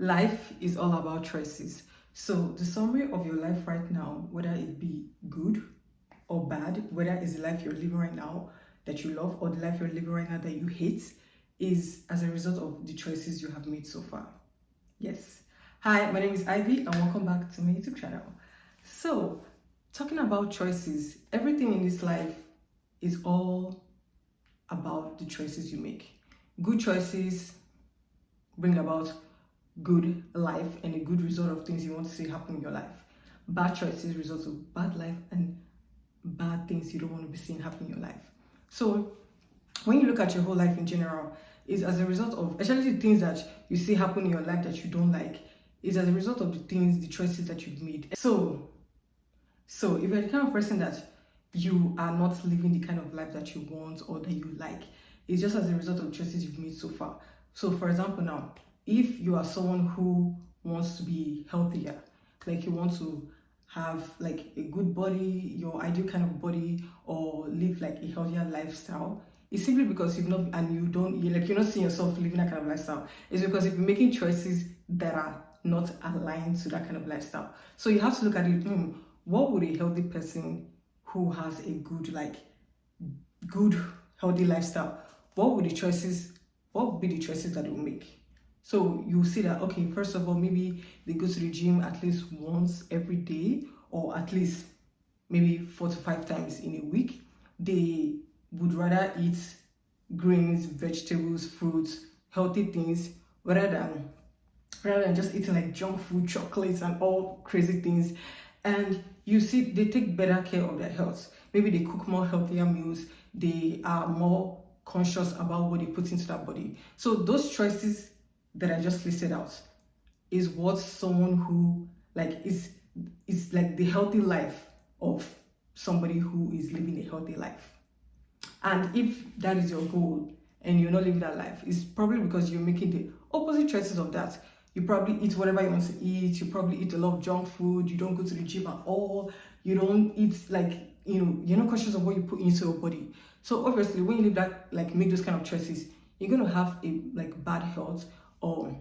Life is all about choices. So the summary of your life right now, whether it be good or bad, whether it's the life you're living right now that you love or the life you're living right now that you hate, is as a result of the choices you have made so far. Yes. Hi, my name is Ivy and welcome back to my YouTube channel. So, talking about choices, everything in this life is all about the choices you make. Good choices bring about good life and a good result of things you want to see happen in your life. Bad choices result of bad life and bad things you don't want to be seeing happen in your life. So when you look at your whole life in general, is as a result of, especially the things that you see happen in your life that you don't like, is as a result of the things, the choices that you've made. So if you're the kind of person that you are not living the kind of life that you want or that you like, it's just as a result of choices you've made so far. So for example now, if you are someone who wants to be healthier, like you want to have like a good body, your ideal kind of body, or live like a healthier lifestyle, it's simply because you've not, and you're not seeing yourself living that kind of lifestyle. It's because you've been making choices that are not aligned to that kind of lifestyle. So you have to look at it, what would a healthy person who has a good healthy lifestyle, what would be the choices that they will make? So you see that, okay, first of all, maybe they go to the gym at least once every day, or at least maybe 4 to 5 times in a week. They would rather eat grains, vegetables, fruits, healthy things, rather than just eating like junk food, chocolates, and all crazy things. And you see, they take better care of their health. Maybe they cook more healthier meals. They are more conscious about what they put into their body. So those choices that I just listed out is what someone who like is like the healthy life of somebody who is living a healthy life. And if that is your goal and you're not living that life, it's probably because you're making the opposite choices of that. You probably eat whatever you want to eat. You probably eat a lot of junk food. You don't go to the gym at all. You don't eat you're not conscious of what you put into your body. So obviously when you live that, like make those kind of choices, you're going to have a like bad health or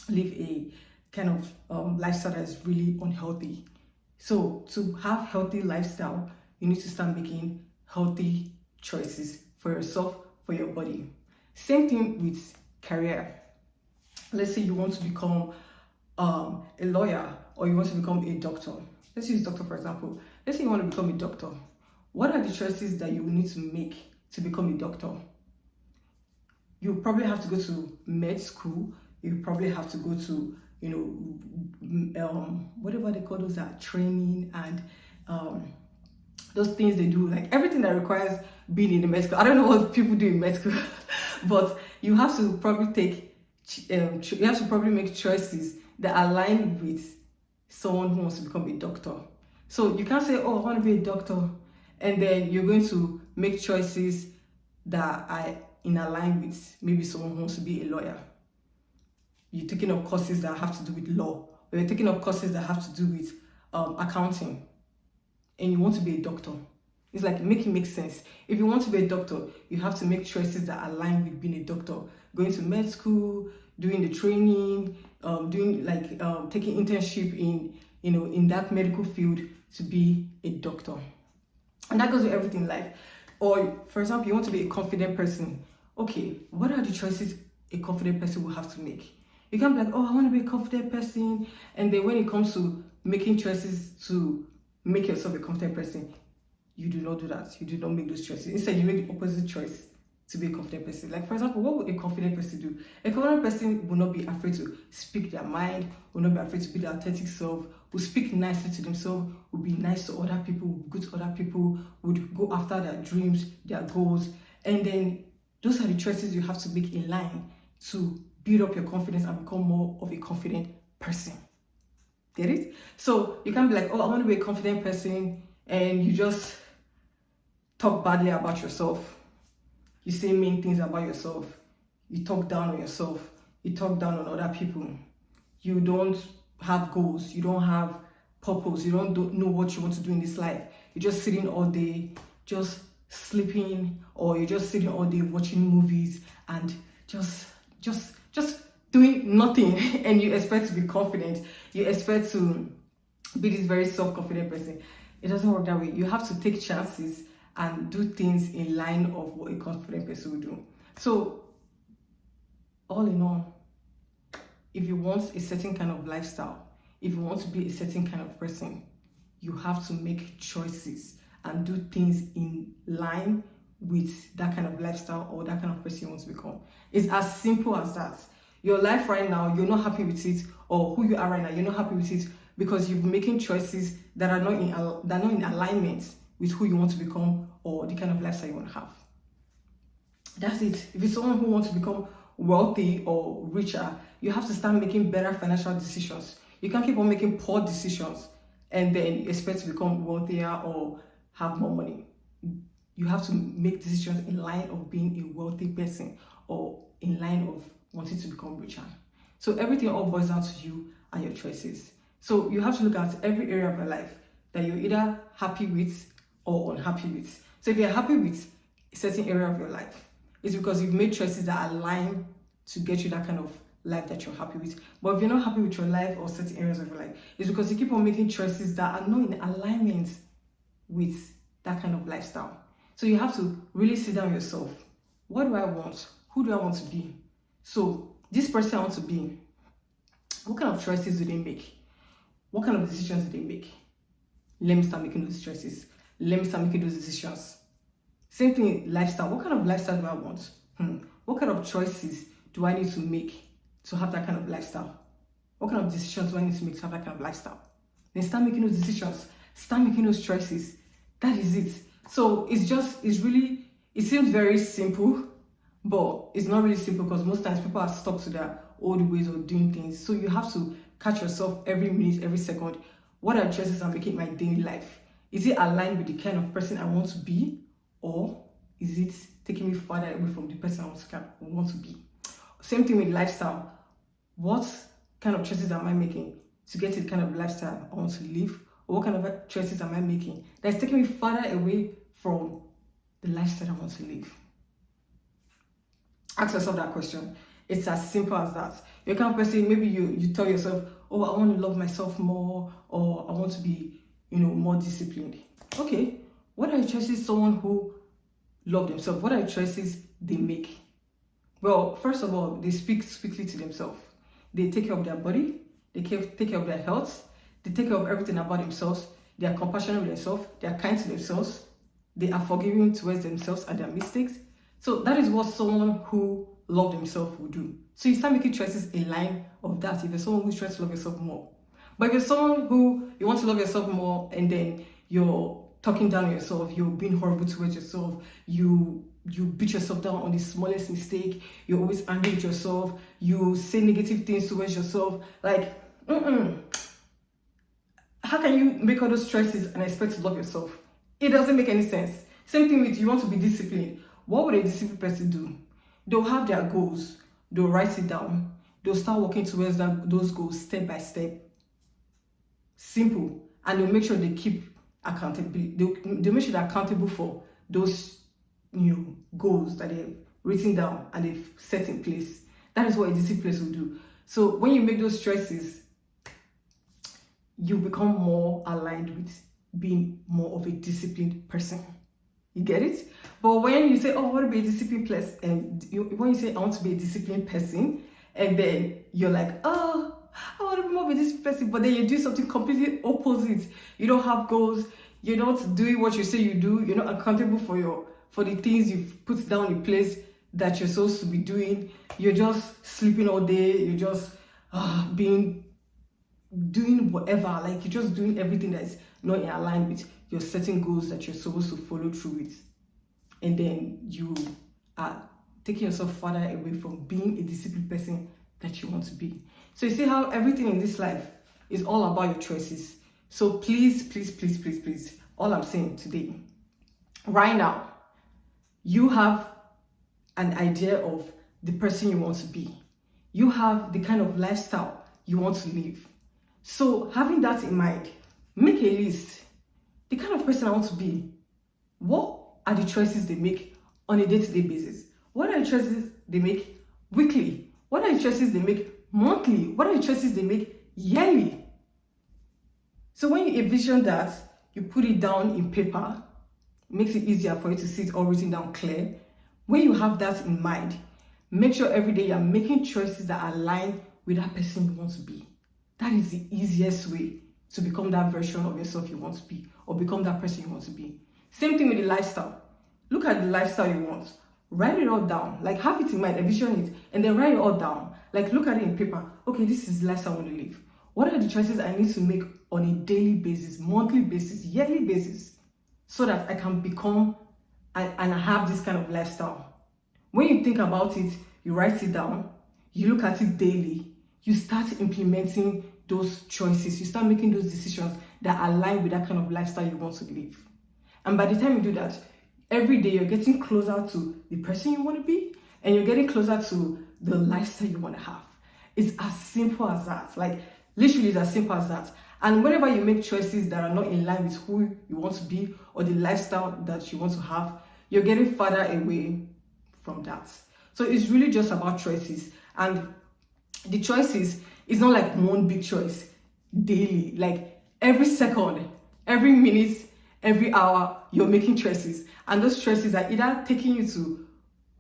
live a kind of lifestyle that is really unhealthy. So to have healthy lifestyle, you need to start making healthy choices for yourself, for your body. Same thing with career. Let's say you want to become a lawyer or you want to become a doctor. Let's use doctor for example. Let's say you want to become a doctor. What are the choices that you will need to make to become a doctor? You probably have to go to med school. You probably have to go to, whatever they call those, that training and those things they do, like everything that requires being in the med school. I don't know what people do in med school, but you have to probably make choices that align with someone who wants to become a doctor. So you can't say, oh, I want to be a doctor, and then you're going to make choices that are in align with maybe someone who wants to be a lawyer. You're taking up courses that have to do with law, or you're taking up courses that have to do with accounting, and you want to be a doctor. It's like making make sense. If you want to be a doctor, you have to make choices that align with being a doctor. Going to med school, doing the training, taking internship in that medical field to be a doctor. And that goes with everything in life. Or for example, you want to be a confident person. Okay, what are the choices a confident person will have to make? You can't be like, oh, I want to be a confident person, and then when it comes to making choices to make yourself a confident person, you do not do that. You do not make those choices. Instead, you make the opposite choice to be a confident person. Like for example, what would a confident person do? A confident person will not be afraid to speak their mind, will not be afraid to be their authentic self, will speak nicely to themselves, will be nice to other people, will be good to other people, would go after their dreams, their goals. And then those are the choices you have to make in line to build up your confidence and become more of a confident person. Get it? So you can't be like, oh, I want to be a confident person, and you just talk badly about yourself. You say mean things about yourself. You talk down on yourself. You talk down on other people. You don't have goals. You don't have purpose. You don't know what you want to do in this life. You're just sitting all day, just sleeping, or you're just sitting all day watching movies and just doing nothing and you expect to be confident, you expect to be this very self-confident person. It doesn't work that way. You have to take chances and do things in line of what a confident person will do. So all in all, if you want a certain kind of lifestyle, if you want to be a certain kind of person, you have to make choices and do things in line with that kind of lifestyle or that kind of person you want to become. It's as simple as that. Your life right now, you're not happy with it, or who you are right now, you're not happy with it because you've been making choices that are not in alignment with who you want to become or the kind of lifestyle you want to have. That's it. If it's someone who wants to become wealthy or richer, you have to start making better financial decisions. You can't keep on making poor decisions and then expect to become wealthier or have more money. You have to make decisions in line of being a wealthy person or in line of wanting to become richer. So everything all boils down to you and your choices. So you have to look at every area of your life that you're either happy with or unhappy with. So if you're happy with a certain area of your life, it's because you've made choices that align to get you that kind of life that you're happy with. But if you're not happy with your life or certain areas of your life, it's because you keep on making choices that are not in alignment with that kind of lifestyle. So you have to really sit down with yourself. What do I want? Who do I want to be? So this person I want to be, what kind of choices do they make? What kind of decisions do they make? Let me start making those choices. Let me start making those decisions. Same thing, lifestyle. What kind of lifestyle do I want? What kind of choices do I need to make to have that kind of lifestyle? What kind of decisions do I need to make to have that kind of lifestyle? Then start making those decisions. Start making those choices. That is it. So it seems very simple, but it's not really simple because most times people are stuck to their old ways of doing things. So you have to catch yourself every minute, every second. What are the choices I'm making in my daily life? Is it aligned with the kind of person I want to be? Or is it taking me further away from the person I want to be? Same thing with lifestyle. What kind of choices am I making to get to the kind of lifestyle I want to live? Or what kind of choices am I making that's taking me further away from the lifestyle I want to live? Ask yourself that question. It's as simple as that. You're kind of person, maybe you tell yourself, oh, I want to love myself more, or I want to be, more disciplined. Okay, what are the choices someone who love themselves, what are the choices they make? Well, first of all, they speak sweetly to themselves. They take care of their body, they take care of their health, they take care of everything about themselves. They are compassionate with themselves, they are kind to themselves, they are forgiving towards themselves and their mistakes. So that is what someone who loves themselves will do. So you start making choices in line of that if you're someone who's trying to love yourself more. But if you're someone who you want to love yourself more and then you're talking down on yourself, you're being horrible towards yourself, you beat yourself down on the smallest mistake, you're always angry with yourself, you say negative things towards yourself, like, how can you make all those choices and expect to love yourself? It doesn't make any sense. Same thing with you want to be disciplined. What would a disciplined person do? They'll have their goals, they'll write it down, they'll start working towards those goals step by step. Simple. And they'll make sure they keep accountability. They'll make sure they're accountable for those goals that they've written down and they've set in place. That is what a disciplined person will do. So when you make those choices, you become more aligned with being more of a disciplined person. You get it? But when you say, oh, I want to be a disciplined person, and when you say, I want to be a disciplined person, and then you're like, oh, I want to be more of a disciplined person, but then you do something completely opposite. You don't have goals. You're not doing what you say you do. You're not accountable for the things you've put down in place that you're supposed to be doing. You're just sleeping all day. You're just doing whatever. Like, you're just doing everything that's not in line with your setting goals that you're supposed to follow through with. And then you are taking yourself further away from being a disciplined person that you want to be. So you see how everything in this life is all about your choices. So please, please, please, please, please, all I'm saying today, right now, you have an idea of the person you want to be. You have the kind of lifestyle you want to live. So having that in mind, make a list. The kind of person I want to be. What are the choices they make on a day-to-day basis? What are the choices they make weekly? What are the choices they make monthly? What are the choices they make yearly? So when you envision that, you put it down in paper, it makes it easier for you to see it all written down clear. When you have that in mind, make sure every day you're making choices that align with that person you want to be. That is the easiest way to become that version of yourself you want to be, or become that person you want to be. Same thing with the lifestyle. Look at the lifestyle you want. Write it all down. Like, have it in mind, envision it, and then write it all down. Like, look at it in paper. Okay, this is the lifestyle I want to live. What are the choices I need to make on a daily basis, monthly basis, yearly basis, so that I can become and have this kind of lifestyle? When you think about it, you write it down, you look at it daily, you start implementing those choices, you start making those decisions that align with that kind of lifestyle you want to live. And by the time you do that, every day you're getting closer to the person you want to be, and you're getting closer to the lifestyle you want to have. It's as simple as that. Like, literally, it's as simple as that. And whenever you make choices that are not in line with who you want to be or the lifestyle that you want to have, you're getting further away from that. So it's really just about choices. And the choices is not like one big choice daily. Like, every second, every minute, every hour, you're making choices. And those choices are either taking you to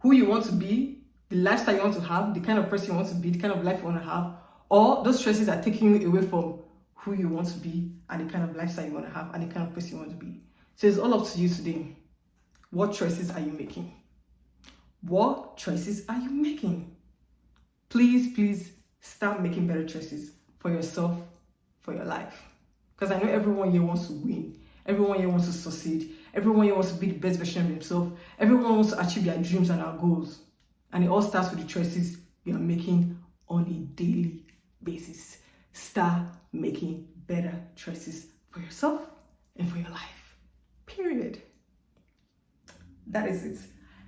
who you want to be, the lifestyle you want to have, the kind of person you want to be, the kind of life you want to have, or those choices are taking you away from who you want to be and the kind of lifestyle you want to have and the kind of person you want to be. So it's all up to you today. What choices are you making? What choices are you making? Please start making better choices for yourself, for your life. Because I know everyone here wants to win. Everyone here wants to succeed. Everyone here wants to be the best version of themselves. Everyone wants to achieve their dreams and their goals. And it all starts with the choices you are making on a daily basis. Start making better choices for yourself and for your life. Period. That is it.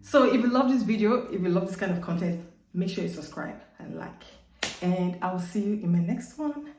So if you love this video, if you love this kind of content, make sure you subscribe and like. And I will see you in my next one.